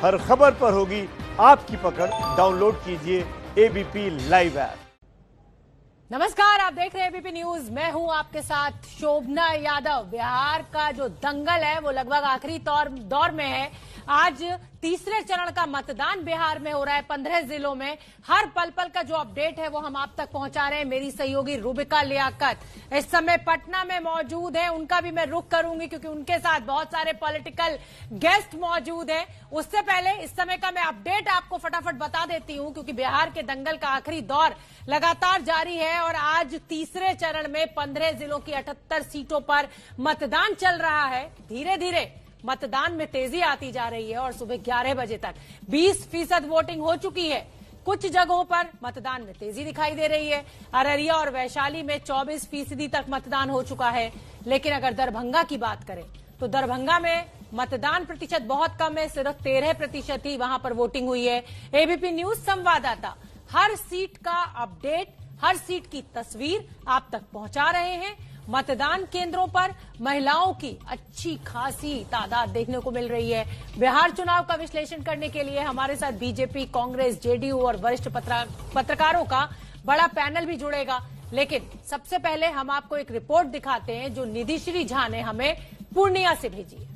हर खबर पर होगी आपकी पकड़। डाउनलोड कीजिए एबीपी लाइव ऐप। नमस्कार, आप देख रहे हैं एबीपी न्यूज। मैं हूं आपके साथ शोभना यादव। बिहार का जो दंगल है वो लगभग आखिरी दौर में है। आज तीसरे चरण का मतदान बिहार में हो रहा है 15 जिलों में। हर पल पल का जो अपडेट है वो हम आप तक पहुंचा रहे हैं। मेरी सहयोगी रूबिका लियाकत इस समय पटना में मौजूद है, उनका भी मैं रुख करूंगी क्योंकि उनके साथ बहुत सारे पॉलिटिकल गेस्ट मौजूद हैं। उससे पहले इस समय का मैं अपडेट आपको फटाफट बता देती हूं क्योंकि बिहार के दंगल का आखिरी दौर लगातार जारी है और आज तीसरे चरण में 15 जिलों की 78 सीटों पर मतदान चल रहा है। धीरे धीरे मतदान में तेजी आती जा रही है और सुबह 11 बजे तक 20% वोटिंग हो चुकी है। कुछ जगहों पर मतदान में तेजी दिखाई दे रही है। अररिया और वैशाली में 24% तक मतदान हो चुका है। लेकिन अगर दरभंगा की बात करें तो दरभंगा में मतदान प्रतिशत बहुत कम है, सिर्फ 13% ही वहां पर वोटिंग हुई है। एबीपी न्यूज संवाददाता हर सीट का अपडेट, हर सीट की तस्वीर आप तक पहुंचा रहे हैं। मतदान केंद्रों पर महिलाओं की अच्छी खासी तादाद देखने को मिल रही है। बिहार चुनाव का विश्लेषण करने के लिए हमारे साथ बीजेपी, कांग्रेस, जेडीयू और वरिष्ठ पत्रकारों का बड़ा पैनल भी जुड़ेगा। लेकिन सबसे पहले हम आपको एक रिपोर्ट दिखाते हैं जो निधिश्री झा ने हमें पूर्णिया से भेजी है।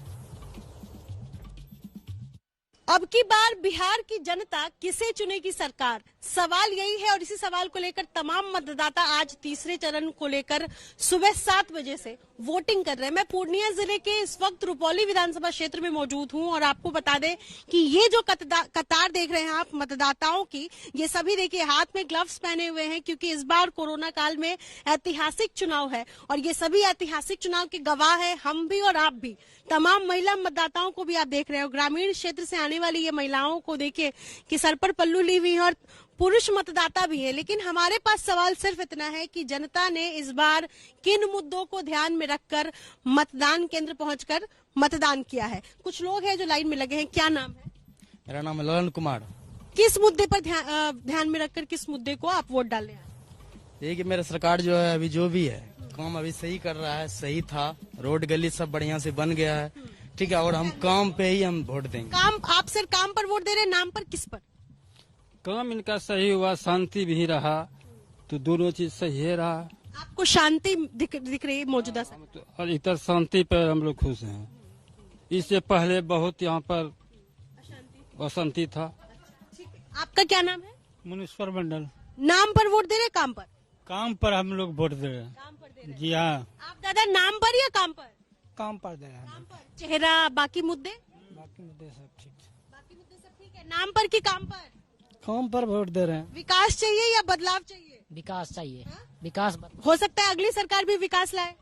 अब की बार बिहार की जनता किसे चुनेगी सरकार, सवाल यही है और इसी सवाल को लेकर तमाम मतदाता आज तीसरे चरण को लेकर सुबह 7 बजे से वोटिंग कर रहे हैं। मैं पूर्णिया जिले के इस वक्त रुपौली विधानसभा क्षेत्र में मौजूद हूं और आपको बता दें कि ये जो कतार देख रहे हैं आप मतदाताओं की, ये सभी देखिए हाथ में ग्लव्स पहने हुए हैं क्योंकि इस बार कोरोना काल में ऐतिहासिक चुनाव है और ये सभी ऐतिहासिक चुनाव के गवाह है, हम भी और आप भी। तमाम महिला मतदाताओं को भी आप देख रहे हो, ग्रामीण क्षेत्र से आने वाली ये महिलाओं को देखिए कि सर पर पल्लू ली हुई है और पुरुष मतदाता भी है। लेकिन हमारे पास सवाल सिर्फ इतना है कि जनता ने इस बार किन मुद्दों को ध्यान में रखकर मतदान केंद्र पहुंचकर मतदान किया है। कुछ लोग हैं जो लाइन में लगे हैं। क्या नाम है? मेरा नाम है ललन कुमार। किस मुद्दे पर ध्यान में रखकर किस मुद्दे को आप वोट डालने आए? ये कि मेरा सरकार जो है अभी जो भी है काम अभी सही कर रहा है, सही था, रोड गली सब बढ़िया से बन गया है, ठीक है, और हम काम पे ही हम वोट देंगे। काम, आप सिर्फ काम पर वोट दे रहे हैं, नाम पर किस पर? काम इनका सही हुआ, शांति भी रहा, तो दोनों चीज सही रहा। आपको शांति दिख रही है मौजूदा समय? और इधर शांति पर हम लोग खुश हैं। इससे पहले बहुत यहाँ पर अशांति था। आपका क्या नाम है? मुनीश्वर मंडल। नाम पर वोट दे रहे, काम पर? काम पर हम लोग वोट दे रहे हैं। काम पर दे रहे। जी हाँ, आप दादा नाम पर या काम पर? काम पर दे रहे हैं। काम पर। चेहरा, बाकी मुद्दे? बाकी मुद्दे सब ठीक, बाकी मुद्दे सब ठीक है। नाम पर कि काम पर? काम पर वोट दे रहे हैं। विकास चाहिए या बदलाव चाहिए? विकास चाहिए। हाँ? विकास हो सकता है अगली सरकार भी विकास लाए।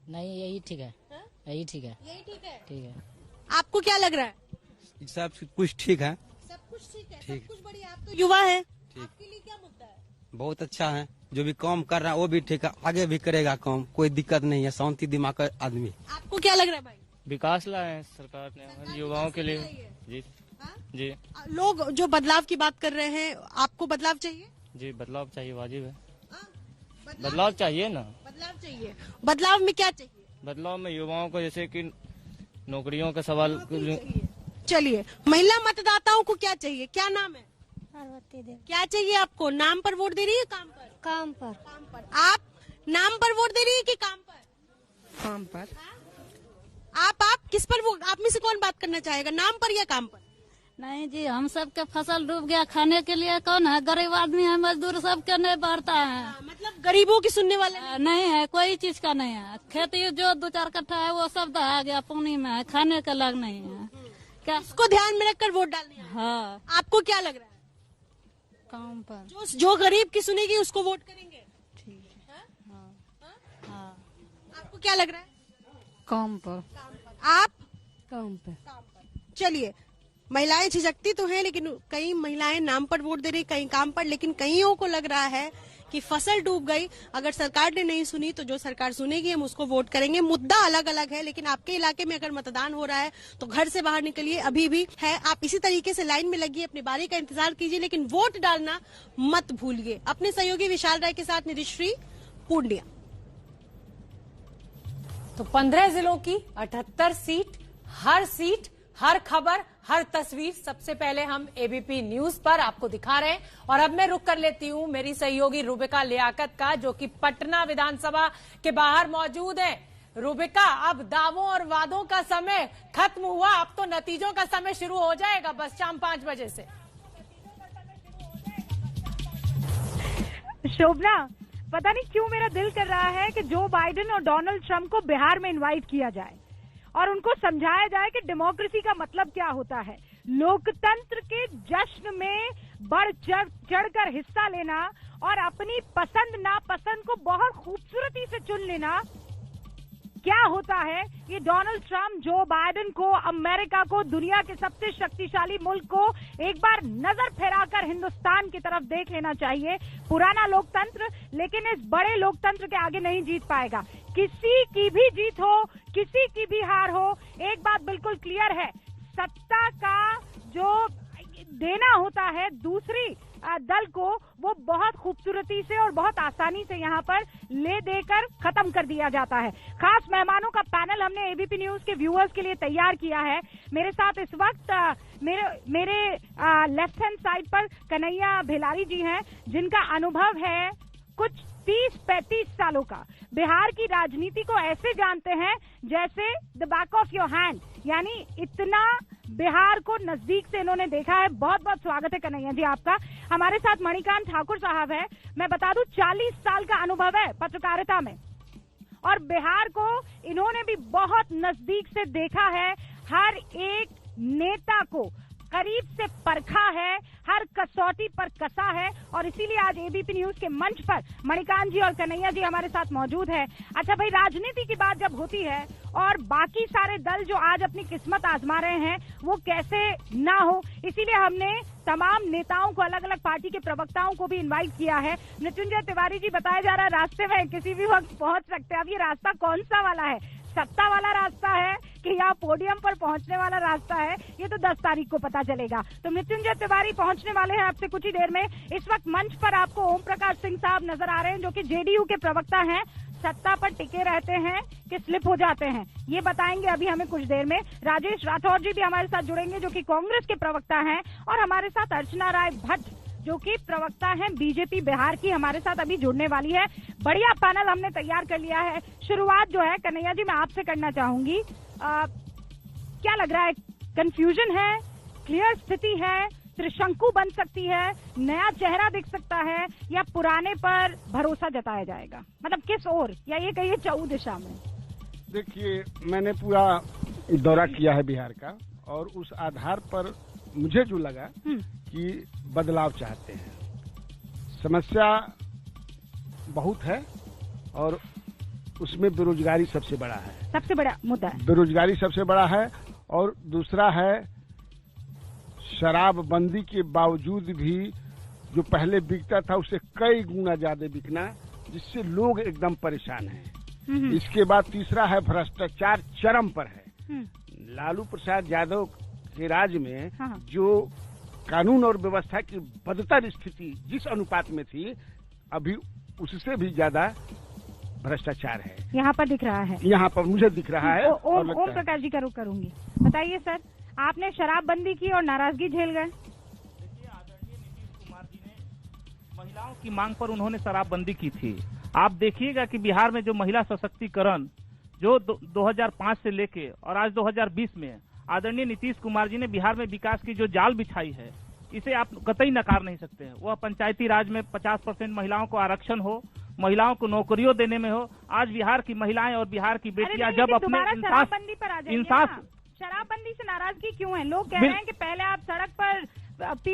नहीं, यही ठीक है। हाँ? यही ठीक है। यही ठीक है। ठीक है। आपको क्या लग रहा है? सब कुछ ठीक है। सब कुछ ठीक है, सब कुछ बढ़िया। आप तो युवा है, आपके लिए क्या मुद्दा है? बहुत अच्छा है, जो भी काम कर रहा है वो भी ठीक है, आगे भी करेगा काम, कोई दिक्कत नहीं है, शांति दिमाग का आदमी। आपको क्या लग रहा है भाई? विकास लाए हैं सरकार ने युवाओं के लिए। जी हाँ? जी लोग जो बदलाव की बात कर रहे हैं, आपको बदलाव चाहिए? जी, बदलाव चाहिए, वाजिब है। हाँ? बदलाव चाहिए ना। बदलाव चाहिए। बदलाव में क्या चाहिए? बदलाव में युवाओं को जैसे कि नौकरियों का सवाल। चलिए, महिला मतदाताओं को क्या चाहिए? क्या नाम है? पार्वती देवी। क्या चाहिए आपको? नाम पर वोट दे रही है, काम पर? काम पर। काम पर। आप नाम पर वोट दे रही है कि काम पर? काम पर। आप किस पर वोट, आप में से कौन बात करना चाहेगा, नाम पर या काम पर? नहीं जी, हम सब के फसल डूब गया, खाने के लिए कौन है? गरीब आदमी है, मजदूर सब के नहीं बढ़ता है। मतलब गरीबों की सुनने वाले नहीं है, कोई चीज का नहीं है। खेती जो 2-4 कट्ठा है वो सब दहा गया, पानी में है, खाने का लग नहीं है। क्या इसको ध्यान में रखकर वोट डालने आए? हाँ, आपको क्या लग रहा है? काम पर। जो गरीब की सुनेगी उसको वोट करेंगे? ठीक है। हाँ, आपको क्या लग रहा है? काम पर। आप? काम पर। चलिए, महिलाएं झिझकती तो हैं लेकिन कई महिलाएं नाम पर वोट दे रही, कई काम पर, लेकिन कईयों को लग रहा है कि फसल डूब गई। अगर सरकार ने नहीं सुनी तो जो सरकार सुनेगी हम उसको वोट करेंगे। मुद्दा अलग अलग है, लेकिन आपके इलाके में अगर मतदान हो रहा है तो घर से बाहर निकलिए, अभी भी है। आप इसी तरीके से लाइन में लगिए, अपनी बारी का इंतजार कीजिए, लेकिन वोट डालना मत भूलिए। अपने सहयोगी विशाल राय के साथ निधिश्री, पूर्णिया। तो 15 जिलों की 78 सीट, हर सीट, हर खबर, हर तस्वीर सबसे पहले हम एबीपी न्यूज पर आपको दिखा रहे हैं। और अब मैं रुक कर लेती हूं मेरी सहयोगी रूबिका लियाकत का, जो कि पटना विधानसभा के बाहर मौजूद है। रूबिका, अब दावों और वादों का समय खत्म हुआ, अब तो नतीजों का समय शुरू हो जाएगा बस शाम 5 बजे से। शोभना, पता नहीं क्यों मेरा दिल कर रहा है कि जो बाइडेन और डोनाल्ड ट्रंप को बिहार में इनवाइट किया जाए और उनको समझाया जाए कि डेमोक्रेसी का मतलब क्या होता है, लोकतंत्र के जश्न में बढ़ चढ़कर हिस्सा लेना और अपनी पसंद नापसंद को बहुत खूबसूरती से चुन लेना क्या होता है। ये डोनाल्ड ट्रंप, जो बाइडेन को, अमेरिका को, दुनिया के सबसे शक्तिशाली मुल्क को एक बार नजर फेराकर हिंदुस्तान की तरफ देख लेना चाहिए। पुराना लोकतंत्र लेकिन इस बड़े लोकतंत्र के आगे नहीं जीत पाएगा। किसी की भी जीत हो, किसी की भी हार हो, एक बात बिल्कुल क्लियर है, सत्ता का जो देना होता है दूसरी दल को, वो बहुत खूबसूरती से और बहुत आसानी से यहाँ पर ले देकर खत्म कर दिया जाता है। खास मेहमानों का पैनल हमने एबीपी न्यूज के व्यूअर्स के लिए तैयार किया है। मेरे साथ इस वक्त मेरे लेफ्ट हैंड साइड पर कन्हैया भिलारी जी हैं, जिनका अनुभव है कुछ 30-35 सालों का। बिहार की राजनीति को ऐसे जानते हैं जैसे the back of your hand, यानी इतना बिहार को नजदीक से इन्होंने देखा है। बहुत बहुत स्वागत है कन्हैया जी आपका। हमारे साथ मणिकांत ठाकुर साहब है। मैं बता दूं 40 साल का अनुभव है पत्रकारिता में और बिहार को इन्होंने भी बहुत नजदीक से देखा है। हर एक नेता को करीब से परखा है, हर कसौटी पर कसा है और इसीलिए आज एबीपी न्यूज के मंच पर मणिकांत जी और कन्हैया जी हमारे साथ मौजूद है। अच्छा भाई, राजनीति की बात जब होती है और बाकी सारे दल जो आज अपनी किस्मत आजमा रहे हैं वो कैसे ना हो, इसीलिए हमने तमाम नेताओं को, अलग अलग पार्टी के प्रवक्ताओं को भी इनवाइट किया है। मृत्युंजय तिवारी जी, बताया जा रहा है रास्ते में किसी भी वक्त पहुंच सकते हैं। अब ये रास्ता कौन सा वाला है, सत्ता वाला रास्ता है कि यहाँ पोडियम पर पहुंचने वाला रास्ता है, ये तो 10 तारीख को पता चलेगा। तो मृत्युंजय तिवारी पहुंचने वाले हैं आपसे कुछ ही देर में। इस वक्त मंच पर आपको ओम प्रकाश सिंह साहब नजर आ रहे हैं, जो कि जेडीयू के प्रवक्ता हैं। सत्ता पर टिके रहते हैं कि स्लिप हो जाते हैं, ये बताएंगे अभी हमें कुछ देर में। राजेश राठौर जी भी हमारे साथ जुड़ेंगे, जो कि कांग्रेस के प्रवक्ता हैं, और हमारे साथ अर्चना राय भट्ट, जो कि प्रवक्ता हैं बीजेपी बिहार की, हमारे साथ अभी जुड़ने वाली है। बढ़िया पैनल हमने तैयार कर लिया है। शुरुआत जो है कन्हैया जी मैं आपसे करना चाहूंगी। क्या लग रहा है, कंफ्यूजन है, क्लियर स्थिति है, त्रिशंकु बन सकती है, नया चेहरा दिख सकता है, या पुराने पर भरोसा जताया जाएगा? मतलब किस ओर, या ये कहिए चौ दिशा में? देखिए, मैंने पूरा दौरा किया है बिहार का और उस आधार पर मुझे जो लगा कि बदलाव चाहते हैं। समस्या बहुत है और उसमें बेरोजगारी सबसे बड़ा है, सबसे बड़ा मुद्दा है। बेरोजगारी सबसे बड़ा है और दूसरा है शराबबंदी के बावजूद भी जो पहले बिकता था उससे कई गुना ज्यादा बिकना, जिससे लोग एकदम परेशान हैं। इसके बाद तीसरा है भ्रष्टाचार चरम पर है। लालू प्रसाद यादव के राज में जो कानून और व्यवस्था की बदतर स्थिति जिस अनुपात में थी, अभी उससे भी ज्यादा भ्रष्टाचार है यहाँ पर दिख रहा है। यहाँ पर मुझे दिख रहा है। ओम प्रकाश जी का रुख करूंगी। बताइए सर, आपने शराबबंदी की और नाराजगी झेल गए। देखिए, आदरणीय नीतीश कुमार जी ने महिलाओं की मांग पर उन्होंने शराबबंदी की थी। आप देखिएगा कि बिहार में जो महिला सशक्तिकरण जो 2005 से लेके और आज 2020 में आदरणीय नीतीश कुमार जी ने बिहार में विकास की जो जाल बिछाई है, इसे आप कतई नकार नहीं सकते हैं। वह पंचायती राज में 50% महिलाओं को आरक्षण हो, महिलाओं को नौकरियों देने में हो। आज बिहार की महिलाएं और बिहार की बेटियां जब अपने शराबबंदी पर आ जाइए। शराबबंदी से नाराजगी क्यों है? लोग कह रहे हैं कि पहले आप सड़क पर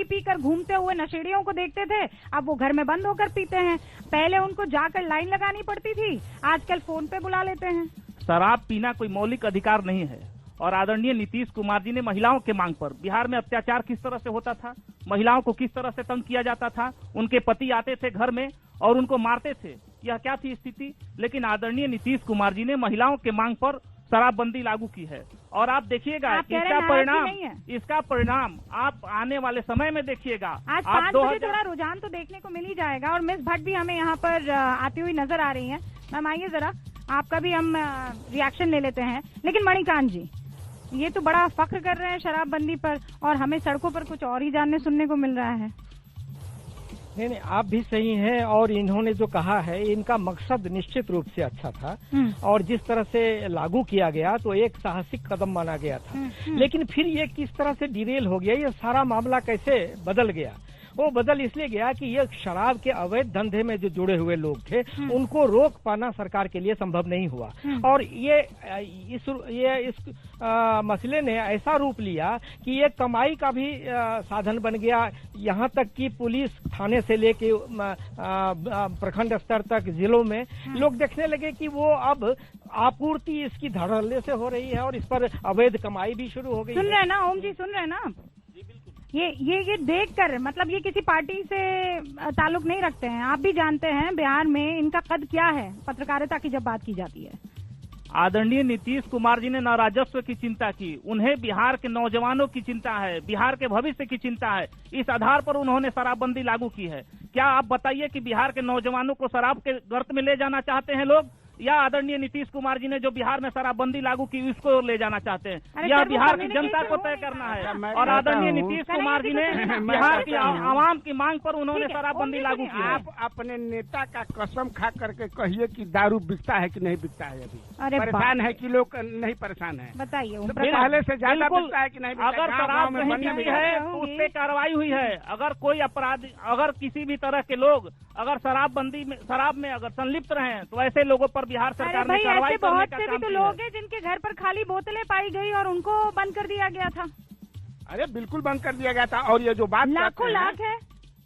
पी कर घूमते हुए नशेड़ियों को देखते थे, अब वो घर में बंद होकर पीते हैं। पहले उनको जाकर लाइन लगानी पड़ती थी, आजकल फोन पे बुला लेते हैं। शराब पीना कोई मौलिक अधिकार नहीं है। और आदरणीय नीतीश कुमार जी ने महिलाओं के मांग पर, बिहार में अत्याचार किस तरह से होता था, महिलाओं को किस तरह से तंग किया जाता था, उनके पति आते थे घर में और उनको मारते थे, यह क्या थी स्थिति। लेकिन आदरणीय नीतीश कुमार जी ने महिलाओं के मांग पर शराबबंदी लागू की है और आप देखिएगा इसका परिणाम आप आने वाले समय में देखिएगा। आज 5 बजे थोड़ा रुझान तो देखने को मिल ही जाएगा। और मिस भट्ट भी हमें यहाँ पर आती हुई नजर आ रही है। मैम आइए जरा, आपका भी हम रिएक्शन ले लेते हैं। लेकिन मणिकांत जी, ये तो बड़ा फख्र कर रहे हैं शराबबंदी पर, और हमें सड़कों पर कुछ और ही जानने सुनने को मिल रहा है। नहीं, आप भी सही हैं, और इन्होंने जो कहा है इनका मकसद निश्चित रूप से अच्छा था, और जिस तरह से लागू किया गया तो एक साहसिक कदम माना गया था। लेकिन फिर ये किस तरह से डिरेल हो गया, ये सारा मामला कैसे बदल गया? वो बदल इसलिए गया कि ये शराब के अवैध धंधे में जो जुड़े हुए लोग थे उनको रोक पाना सरकार के लिए संभव नहीं हुआ, और ये इस मसले ने ऐसा रूप लिया कि ये कमाई का भी साधन बन गया। यहाँ तक कि पुलिस थाने से लेके प्रखंड स्तर तक जिलों में लोग देखने लगे कि वो अब आपूर्ति इसकी धड़ल्ले से हो रही है, और इस पर अवैध कमाई भी शुरू हो गई। सुन रहे हैं ना ओम जी, सुन रहे हैं ना? ये देखकर, मतलब ये किसी पार्टी से ताल्लुक नहीं रखते हैं, आप भी जानते हैं बिहार में इनका कद क्या है पत्रकारिता की जब बात की जाती है। आदरणीय नीतीश कुमार जी ने न राजस्व की चिंता की, उन्हें बिहार के नौजवानों की चिंता है, बिहार के भविष्य की चिंता है। इस आधार पर उन्होंने शराबबंदी लागू की है। क्या आप बताइए कि बिहार के नौजवानों को शराब के गर्त में ले जाना चाहते हैं लोग, या आदरणीय नीतीश कुमार जी ने जो बिहार में शराबबंदी लागू की उसको ले जाना चाहते हैं? यह बिहार की जनता को तय करना है, और आदरणीय नीतीश कुमार जी ने बिहार की आवाम की मांग पर उन्होंने शराबबंदी लागू की। आप अपने नेता का कसम खा करके कहिए कि दारू बिकता है कि नहीं बिकता है? अभी परेशान है कि लोग नहीं परेशान है? बताइए। पहले से ज्यादा बिकता है कि नहीं? अगर शराब कहीं भी है तो उस पर कार्रवाई हुई है। अगर कोई अपराध, अगर किसी भी तरह के लोग अगर शराब में अगर संलिप्त रहे तो ऐसे लोगों पर बिहार सरकार ने कार्रवाई करने का काम किया है। बहुत से भी तो लोग हैं जिनके घर पर खाली बोतलें पाई गई और उनको बंद कर दिया गया था। अरे बिल्कुल बंद कर दिया गया था। और ये जो बात लाखों लाख है,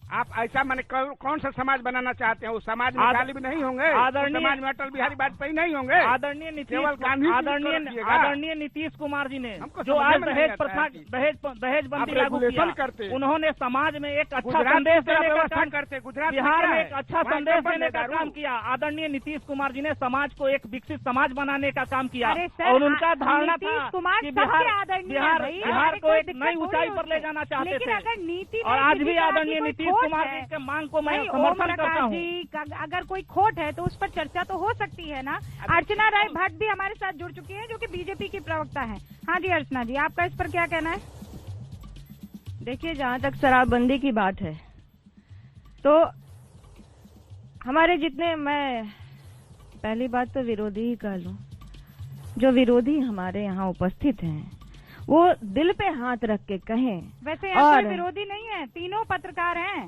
आप ऐसा माने कौन सा समाज बनाना चाहते हैं? उस समाज में खाली भी नहीं होंगे, समाज में अटल बिहारी वाजपेयी नहीं होंगे, आदरणीय नीतीश कुमार जी ने जो आज दहेजबंदी लागू किया, उन्होंने समाज में एक अच्छा संदेश देने का काम करते, बिहार में एक अच्छा संदेश देने का काम किया। आदरणीय नीतीश कुमार जी ने समाज को एक विकसित समाज बनाने का काम किया, और उनका धारणा था कि बिहार को एक नई ऊंचाई पर ले जाना चाहते थे, और आज भी आदरणीय नीतीश कुमार जी के मांग को मैं समर्थन करता हूँ। अगर कोई खोट है तो उस पर चर्चा तो हो सकती है ना। अर्चना राय भट्ट भी हमारे साथ जुड़ चुकी हैं, जो कि बीजेपी की प्रवक्ता है। हाँ जी अर्चना जी, आपका इस पर क्या कहना है? देखिए, जहाँ तक शराबबंदी की बात है तो हमारे जितने, मैं पहली बात तो विरोधी ही कह लूं, जो विरोधी हमारे यहाँ उपस्थित हैं वो दिल पे हाथ रख के कहें। वैसे यहाँ कोई विरोधी नहीं है, तीनों पत्रकार हैं।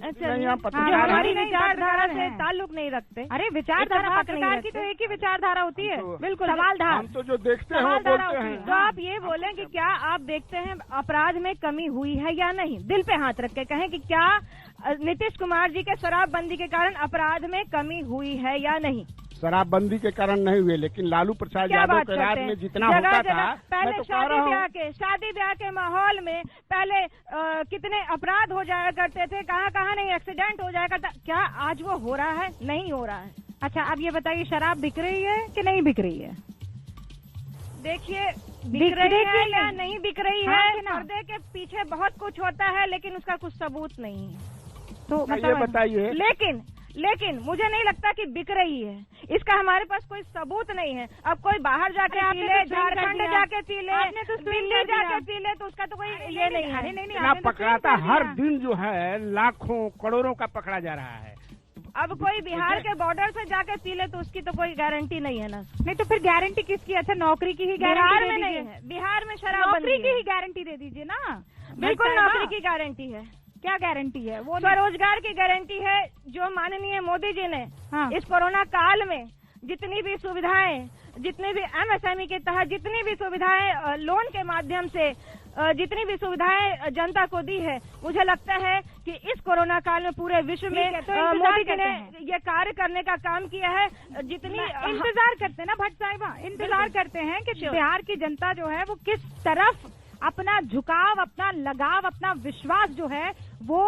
अच्छा, हमारी विचारधारा से ताल्लुक नहीं रखते। अरे विचारधारा पत्रकार की तो एक ही विचारधारा होती है, बिल्कुल सवालधार। हम तो जो देखते हैं वो बोलते हैं। तो आप ये बोलें कि क्या आप देखते हैं अपराध में कमी हुई है या नहीं? दिल पे हाथ रख के कहें कि क्या नीतीश कुमार जी के शराबबंदी के कारण अपराध में कमी हुई है या नहीं? शराबबंदी के कारण नहीं हुए, लेकिन लालू प्रसाद यादव के राज में जितना होता था, पहले शादी ब्याह के माहौल में पहले कितने अपराध हो जाया करते थे, कहाँ नहीं एक्सीडेंट हो जाया करता, क्या आज वो हो रहा है? नहीं हो रहा है। अच्छा, अब ये बताइए, शराब बिक रही है कि नहीं बिक रही है? देखिए, बिक रही है या नहीं बिक रही है, पर्दे के पीछे बहुत कुछ होता है, लेकिन उसका कुछ सबूत नहीं है। तो ये बताइए। लेकिन मुझे नहीं लगता कि बिक रही है, इसका हमारे पास कोई सबूत नहीं है। अब कोई बाहर जाके पी ले, झारखंड जाके पी ले, दिल्ली जाके पी ले, तो उसका तो कोई ये नहीं है। नहीं पकड़ाता, हर दिन जो है लाखों करोड़ों का पकड़ा जा रहा है। अब कोई बिहार के बॉर्डर से जाके पी ले तो उसकी तो कोई गारंटी नहीं है ना। नहीं तो फिर गारंटी किसकी? अच्छा, नौकरी की ही गारंटी में नहीं है, बिहार में शराबबंदी नौकरी की ही गारंटी दे दीजिए ना। बिल्कुल नौकरी की गारंटी है। क्या गारंटी है? वो स्वरोजगार की गारंटी है, जो माननीय मोदी जी ने इस कोरोना काल में जितनी भी सुविधाएं, जितनी भी एमएसएमई के तहत जितनी भी सुविधाएं लोन के माध्यम से जितनी भी सुविधाएं जनता को दी है, मुझे लगता है कि इस कोरोना काल में पूरे विश्व में मोदी जी ने ये कार्य करने का काम किया है। जितनी इंतजार करते हैं ना भट्ट साहिबा, इंतजार करते हैं कि बिहार की जनता जो है वो किस तरफ अपना झुकाव, अपना लगाव, अपना विश्वास जो है वो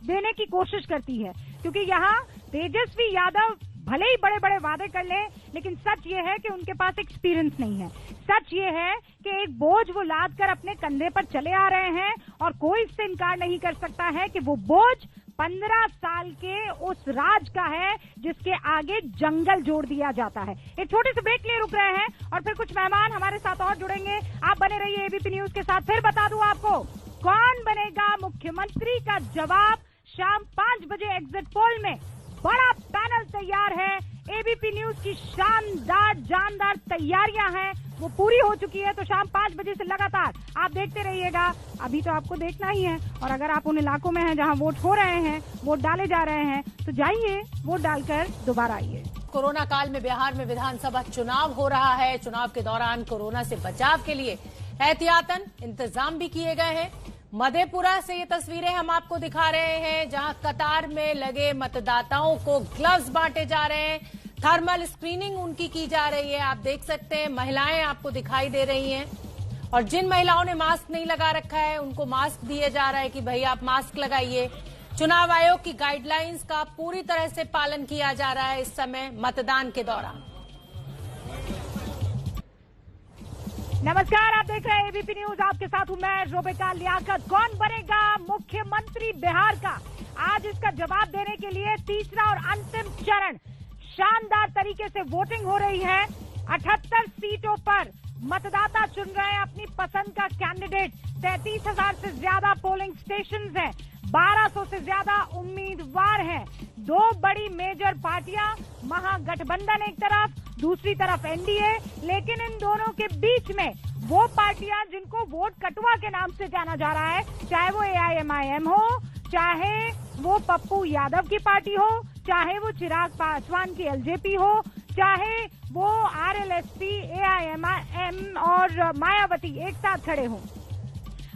देने की कोशिश करती है। क्योंकि यहाँ तेजस्वी यादव भले ही बड़े बड़े वादे कर ले, लेकिन सच ये है कि उनके पास एक्सपीरियंस नहीं है। सच ये है कि एक बोझ वो लाद कर अपने कंधे पर चले आ रहे हैं, और कोई इससे इनकार नहीं कर सकता है कि वो बोझ 15 साल के उस राज का है जिसके आगे जंगल जोड़ दिया जाता है। एक छोटे से ब्रेक के लिए रुक रहे हैं और फिर कुछ मेहमान हमारे साथ और जुड़ेंगे। आप बने रहिए एबीपी न्यूज के साथ। फिर बता दूं आपको कौन बनेगा मुख्यमंत्री का जवाब शाम 5 बजे एग्जिट पोल में बड़ा पैनल तैयार है। एबीपी न्यूज की शानदार जानदार तैयारियां हैं, वो पूरी हो चुकी है। तो शाम 5 बजे से लगातार आप देखते रहिएगा। अभी तो आपको देखना ही है, और अगर आप उन इलाकों में हैं जहां वोट हो रहे हैं, वोट डाले जा रहे हैं, तो जाइए वोट डालकर दोबारा आइए। कोरोना काल में बिहार में विधानसभा चुनाव हो रहा है। चुनाव के दौरान कोरोना से बचाव के लिए एहतियातन इंतजाम भी किए गए हैं। मधेपुरा से ये तस्वीरें हम आपको दिखा रहे हैं, जहां कतार में लगे मतदाताओं को ग्लव्स बांटे जा रहे हैं, थर्मल स्क्रीनिंग उनकी की जा रही है। आप देख सकते हैं महिलाएं आपको दिखाई दे रही हैं, और जिन महिलाओं ने मास्क नहीं लगा रखा है उनको मास्क दिए जा रहा है कि भाई आप मास्क लगाइए। चुनाव आयोग की गाइडलाइंस का पूरी तरह से पालन किया जा रहा है इस समय मतदान के दौरान। नमस्कार, आप देख रहे हैं एबीपी न्यूज। आपके साथ हूं मैं रुबिका लियाकत। कौन बनेगा मुख्यमंत्री बिहार का? आज इसका जवाब देने के लिए तीसरा और अंतिम चरण शानदार तरीके से वोटिंग हो रही है। 78 सीटों पर मतदाता चुन रहे हैं अपनी पसंद का कैंडिडेट। 33,000 से ज्यादा पोलिंग स्टेशंस हैं, 1200 से ज्यादा उम्मीदवार हैं। 2 बड़ी मेजर पार्टियां, महागठबंधन एक तरफ, दूसरी तरफ एनडीए। लेकिन इन दोनों के बीच में वो पार्टियां जिनको वोट कटुआ के नाम से जाना जा रहा है, चाहे वो एआईएमआईएम हो, चाहे वो पप्पू यादव की पार्टी हो, चाहे वो चिराग पासवान की एलजेपी हो, चाहे वो आरएलएसपी, एआईएमआईएम और मायावती एक साथ खड़े हों।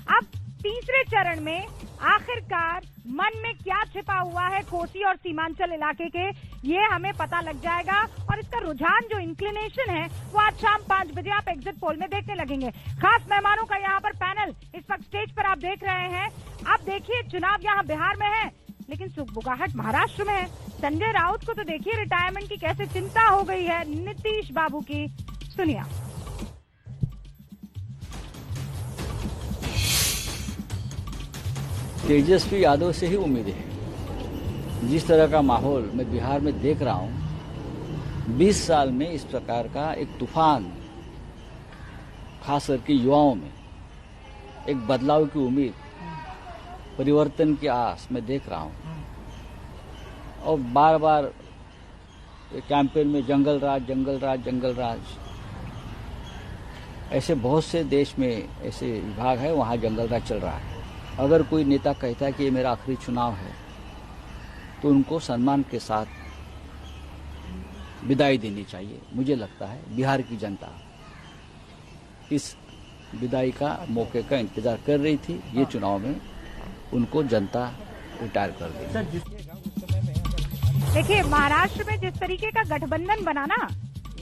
अब तीसरे चरण में आखिरकार मन में क्या छिपा हुआ है कोसी और सीमांचल इलाके के, ये हमें पता लग जाएगा। और इसका रुझान, जो इंक्लिनेशन है, वो आज शाम 5 बजे आप एग्जिट पोल में देखने लगेंगे। खास मेहमानों का यहाँ पर पैनल इस वक्त स्टेज पर आप देख रहे हैं। आप देखिए, चुनाव यहाँ बिहार में है, लेकिन सुगबुगाहट महाराष्ट्र में है। संजय राउत को तो देखिए रिटायरमेंट की कैसे चिंता हो गई है नीतीश बाबू की, सुनिए। तेजस्वी यादव से ही उम्मीद है। जिस तरह का माहौल मैं बिहार में देख रहा हूं, 20 साल में इस प्रकार का एक तूफान, खास करके युवाओं में एक बदलाव की उम्मीद, परिवर्तन की आस मैं देख रहा हूं। और बार बार कैंपेन में जंगल राज, जंगल राज, जंगल राज, ऐसे बहुत से देश में ऐसे विभाग है, वहां जंगल राज चल रहा है। अगर कोई नेता कहता है कि ये मेरा आखिरी चुनाव है, तो उनको सम्मान के साथ विदाई देनी चाहिए। मुझे लगता है बिहार की जनता इस विदाई का मौके का इंतजार कर रही थी। ये चुनाव में उनको जनता रिटायर कर दी। देखिए, महाराष्ट्र में जिस तरीके का गठबंधन बना ना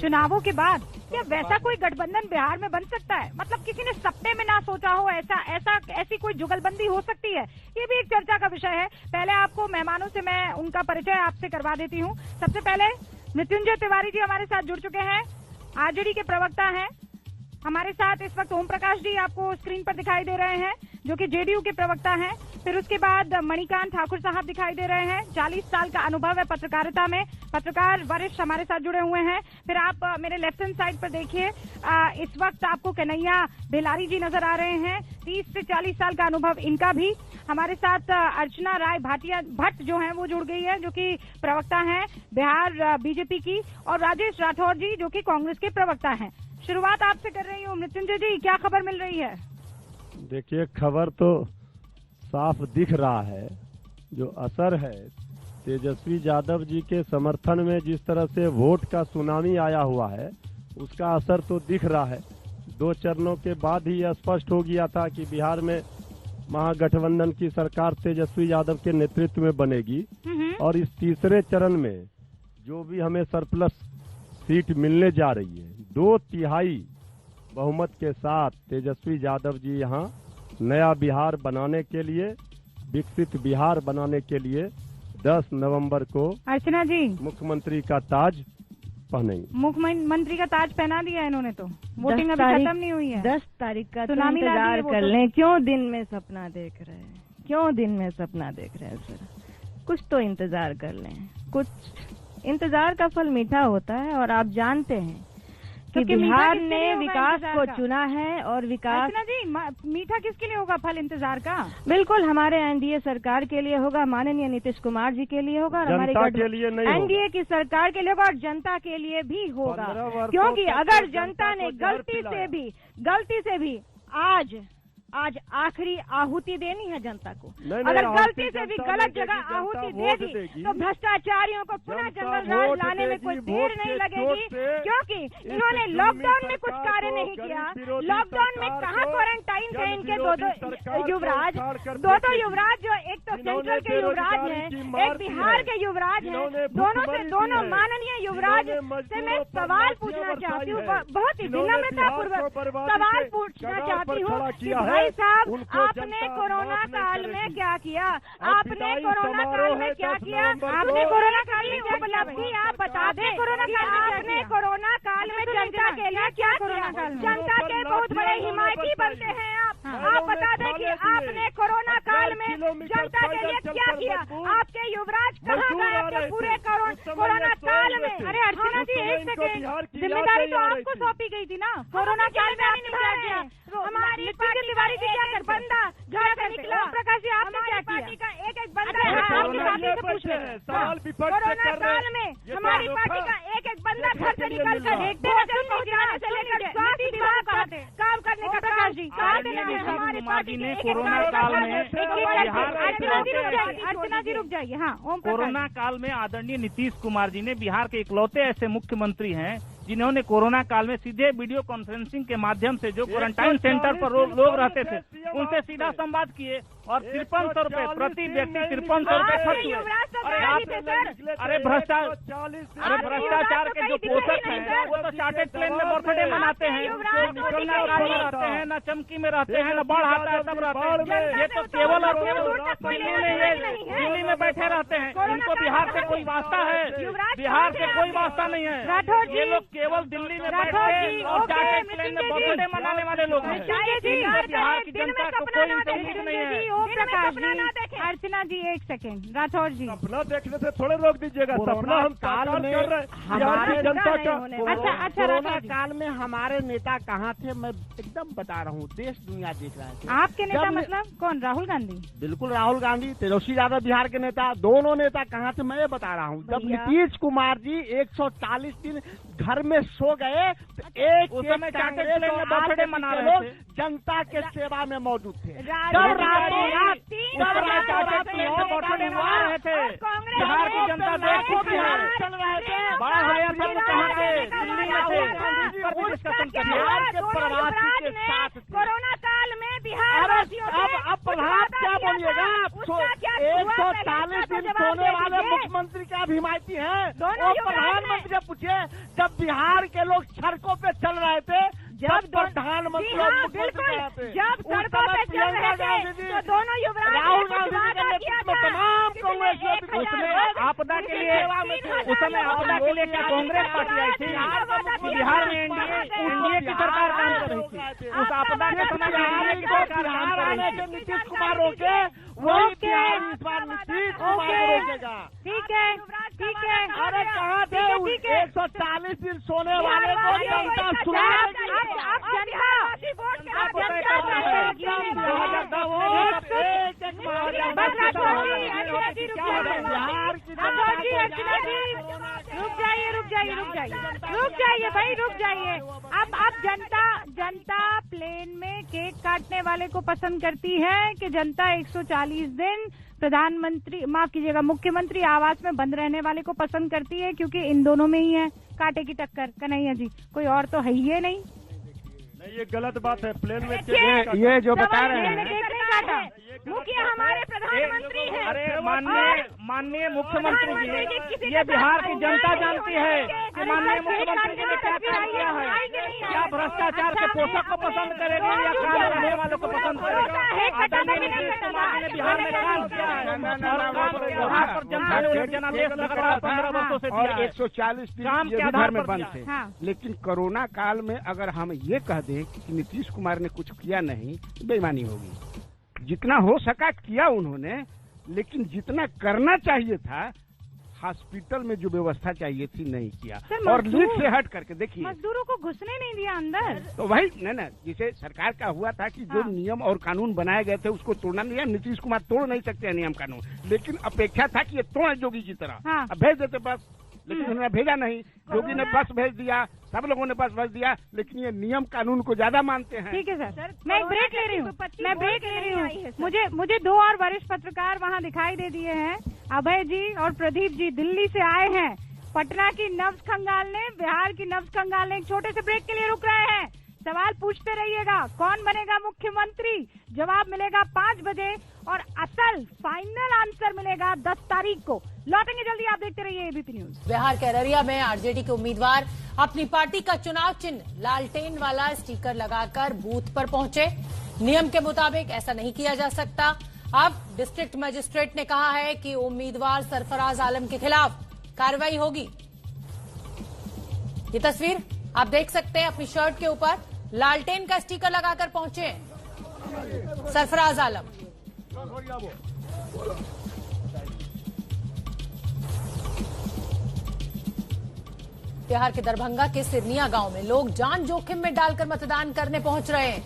चुनावों के बाद, क्या वैसा कोई गठबंधन बिहार में बन सकता है? मतलब किसी ने सपने में ना सोचा हो ऐसी कोई जुगलबंदी हो सकती है? ये भी एक चर्चा का विषय है। पहले आपको मेहमानों से मैं उनका परिचय आपसे करवा देती हूँ। सबसे पहले मृत्युंजय तिवारी जी हमारे साथ जुड़ चुके हैं, आरजेडी के प्रवक्ता हैं। हमारे साथ इस वक्त ओम प्रकाश जी आपको स्क्रीन पर दिखाई दे रहे हैं, जो कि जेडीयू के प्रवक्ता हैं। फिर उसके बाद मणिकांत ठाकुर साहब दिखाई दे रहे हैं, 40 साल का अनुभव है पत्रकारिता में, पत्रकार वरिष्ठ हमारे साथ जुड़े हुए हैं। फिर आप मेरे लेफ्ट हैंड साइड पर देखिए, इस वक्त आपको कन्हैया बेलारी जी नजर आ रहे हैं, 30 से 40 साल का अनुभव इनका भी। हमारे साथ अर्चना राय भाटिया भट्ट जो हैं वो जुड़ गई है, जो कि प्रवक्ता हैं बिहार बीजेपी की, और राजेश राठौर जी जो कि कांग्रेस के प्रवक्ता हैं। शुरुआत आपसे कर रही हूँ मृत्युंजय जी, क्या खबर मिल रही है? देखिए, खबर तो साफ दिख रहा है। जो असर है तेजस्वी यादव जी के समर्थन में, जिस तरह से वोट का सुनामी आया हुआ है, उसका असर तो दिख रहा है। 2 चरणों के बाद ही यह स्पष्ट हो गया था कि बिहार में महागठबंधन की सरकार तेजस्वी यादव के नेतृत्व में बनेगी। और इस तीसरे चरण में जो भी हमें सरप्लस सीट मिलने जा रही है, 2/3 बहुमत के साथ तेजस्वी यादव जी यहाँ नया बिहार बनाने के लिए, विकसित बिहार बनाने के लिए 10 नवंबर को अर्चना जी मुख्यमंत्री का ताज पहनेंगे। मुख्यमंत्री का ताज पहना दिया इन्होंने, तो वोटिंग अभी खत्म नहीं हुई है। 10 तारीख का इंतजार कर लें। क्यों दिन में सपना देख रहे हैं, क्यों दिन में सपना देख रहे हैं सर? कुछ तो इंतजार कर लें, कुछ इंतजार का फल मीठा होता है। और आप जानते हैं कि बिहार ने विकास को चुना है और विकास। अर्चना जी, मीठा किसके लिए होगा फल इंतजार का? बिल्कुल हमारे एनडीए सरकार के लिए होगा, माननीय नीतीश कुमार जी के लिए होगा, और हमारे एनडीए की सरकार के लिए होगा, और जनता के लिए भी होगा। क्योंकि अगर जनता ने गलती से भी आज आखिरी आहुति देनी है जनता को, अगर गलती से भी गलत जगह आहुति दे दी तो भ्रष्टाचारियों को पुनः जंगल राज लाने में कोई देर नहीं लगेगी। क्योंकि इन्होंने लॉकडाउन में कुछ कार्य नहीं किया। लॉकडाउन में कहाँ क्वारंटाइन थे इनके दो युवराज, दो युवराज, जो एक तो सेंट्रल के युवराज हैं, एक बिहार के युवराज हैं। दोनों माननीय युवराज से मैं सवाल पूछना चाहती हूँ, बहुत ही विनम्रतापूर्वक सवाल पूछना चाहती हूँ। भाई साहब, आपने कोरोना काल में क्या किया? आपने कोरोना काल में क्या किया? आपने कोरोना काल में क्या उपलब्धि आप बता दें। आपने कोरोना काल में जनता के लिए क्या किया? जनता के बहुत बड़े हिमायती बनते हैं आप बता दें कि आपने कोरोना काल में जनता के लिए क्या किया? आपके युवराज कहाँ गए आपके पूरे कोरोना काल में? अरे अर्चना जी, एक सेकेंड, जिम्मेदारी तो आपको सौंपी गई थी ना, कोरोना काल में आप निभा रहे हैं। हमारी पार्टी तिवारी जी क्या कर बंदा घर से निकला, प्रकाश जी आपने क्या पार्टी का एक बंदा पूछ रहे हैं। कोरोना काल में हमारी पार्टी का एक बंदा घर से निकल कर पहुंचाने से लेकर स्वास्थ्य विभाग का काम करने का प्रकाश जी हमारी पार्टी ने कोरोना काल में। अर्चना जी रुक जाइए। हाँ, कोरोना काल में आदरणीय नीतीश कुमार जी ने बिहार के इकलौते ऐसे मुख्यमंत्री हैं जिन्होंने कोरोना काल में सीधे वीडियो कॉन्फ्रेंसिंग के माध्यम से जो क्वारंटाइन सेंटर पर लोग रहते थे उनसे सीधा संवाद किए और 5300 रुपए प्रति व्यक्ति 5300 रुपए खर्च हुए। अरे भ्रष्टाचार के जो पोषक हैं वो तो चार्टेड प्लेन में बर्थडे मनाते हैं, रहते हैं, न चमकी में रहते हैं, न बाढ़ आता है तब रहते हैं। ये तो केवल और केवल दिल्ली में बैठे रहते हैं। इनको बिहार से कोई वास्ता है? बिहार से कोई वास्ता नहीं है। ये लोग केवल दिल्ली में बैठे और चार्टेड प्लेन में बर्थडे मनाने वाले लोग हैं। बिहार की जनता को कोई इंतजाम नहीं है। प्रकाश जी, अर्चना जी एक सेकेंड, राठौर जी सपना देखने से थोड़े रोक दीजिएगा। सपना हम काल में हमारे जनता का कोरोना काल में हमारे नेता कहाँ थे, मैं एकदम बता रहा हूँ, देश दुनिया देख रहे थे। आपके नेता मतलब कौन? राहुल गांधी? बिल्कुल राहुल गांधी, तेजस्वी यादव बिहार के नेता, दोनों नेता कहाँ थे मैं ये बता रहा हूँ। जब नीतीश कुमार जी 140 दिन घर में सो गए, एक बर्थडे मना रहे थे, जनता के सेवा में मौजूद थे। जब बिहार की जनता देख चुकी है, बड़ा हरियाणा सब कहाँ थे? दिल्ली में थे। बिहार के प्रवासी के साथ कोरोना काल में बिहार अब प्रभाव क्या बोलिएगा? 140 दिन सोने वाले मुख्यमंत्री क्या हिमायती हैं? वो प्रधानमंत्री से पूछिए, जब बिहार के लोग सड़कों पे चल रहे थे, जब प्रधानमंत्री जब सड़कों पे चल रहे थे तो दोनों युवराज राहुल गांधी के नेतृत्व में तमाम कांग्रेस उसमें आपदा के लिए क्या कांग्रेस पार्टी आई थी? बिहार में एनडीए की सरकार काम कर रही थी। उस आपदा के समय बिहार आने से नीतीश कुमार रोके, वही बिहार इस बार नीतीश कुमार रोकेगा। ठीक है, ठीक है। अरे कहाँ थे 140 दिन सोने वाले को जनता सुनाएगी? रुक जाइए भाई, रुक जाइए। अब जनता प्लेन में केक काटने वाले को पसंद करती है कि जनता 140 दिन प्रधानमंत्री, माफ कीजिएगा, मुख्यमंत्री आवास में बंद रहने वाले को पसंद करती है? क्योंकि इन दोनों में ही है कांटे की टक्कर। कन्हैया जी, कोई और तो है ही नहीं। नहीं, ये गलत बात है। प्लेन में ये जो बता रहे हैं मुखिया हमारे प्रधानमंत्री हैं। अरे माननीय मुख्यमंत्री जी, ये बिहार की जनता जानती है कि माननीय मुख्यमंत्री जी ने क्या काम किया है। क्या भ्रष्टाचार के पोषक को पसंद करेगी या काम करने वालों को पसंद करेगी? आदरणीय नीतीश कुमार ने बिहार में काम किया है और जनता ने जनादेश लगातार 15 वर्षों से दिया है। 140 दिन ये घर में बंद थे। लेकिन कोरोना काल में अगर हम ये कह दें कि नीतीश कुमार ने कुछ किया नहीं, बेईमानी होगी। जितना हो सका किया उन्होंने, लेकिन जितना करना चाहिए था हॉस्पिटल में जो व्यवस्था चाहिए थी नहीं किया। और लीड से हट करके देखिए, मजदूरों को घुसने नहीं दिया अंदर। तो वही न जिसे सरकार का हुआ था कि जो नियम और कानून बनाए गए थे उसको तोड़ना नहीं है। नीतीश कुमार तोड़ नहीं सकते हैं नियम कानून, लेकिन अपेक्षा था कि ये तोड़ जोगी की तरह अब भेज देते बस, लेकिन उन्होंने भेजा नहीं। जोगी ने बस भेज दिया, सब लोगों ने बस भेज दिया, लेकिन ये नियम कानून को ज्यादा मानते हैं। ठीक है सर, मैं एक ब्रेक ले रही हूँ। मुझे दो और वरिष्ठ पत्रकार वहाँ दिखाई दे दिए हैं, अभय जी और प्रदीप जी दिल्ली से आए हैं। पटना की नब्ज खंगालने, बिहार की नब्ज खंगालने एक छोटे से ब्रेक के लिए रुक रहे हैं। सवाल पूछते रहिएगा, कौन बनेगा मुख्यमंत्री, जवाब मिलेगा 5 बजे और असल फाइनल आंसर मिलेगा 10 तारीख को। लौटेंगे जल्दी, आप देखते रहिए एबीपी न्यूज। बिहार के अररिया में आरजेडी के उम्मीदवार अपनी पार्टी का चुनाव चिन्ह लालटेन वाला स्टिकर लगाकर बूथ पर पहुंचे। नियम के मुताबिक ऐसा नहीं किया जा सकता। अब डिस्ट्रिक्ट मजिस्ट्रेट ने कहा है कि उम्मीदवार सरफराज आलम के खिलाफ कार्रवाई होगी। ये तस्वीर आप देख सकते हैं, अपनी शर्ट के ऊपर लालटेन का स्टिकर लगाकर पहुंचे सरफराज आलम। बिहार के दरभंगा के सिरनिया गांव में लोग जान जोखिम में डालकर मतदान करने पहुंच रहे हैं।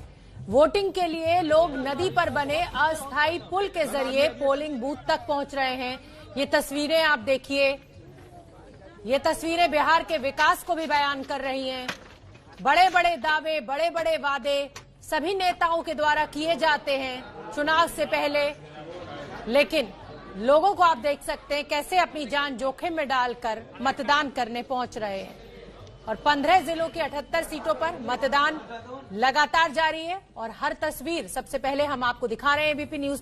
वोटिंग के लिए लोग नदी पर बने अस्थायी पुल के जरिए पोलिंग बूथ तक पहुंच रहे हैं। ये तस्वीरें आप देखिए, ये तस्वीरें बिहार के विकास को भी बयान कर रही हैं। बड़े बड़े दावे, बड़े बड़े वादे सभी नेताओं के द्वारा किए जाते हैं चुनाव से पहले, लेकिन लोगों को आप देख सकते हैं कैसे अपनी जान जोखिम में डालकर मतदान करने पहुंच रहे हैं। और 15 जिलों की 78 सीटों पर मतदान लगातार जारी है और हर तस्वीर सबसे पहले हम आपको दिखा रहे हैं एबीपी न्यूज।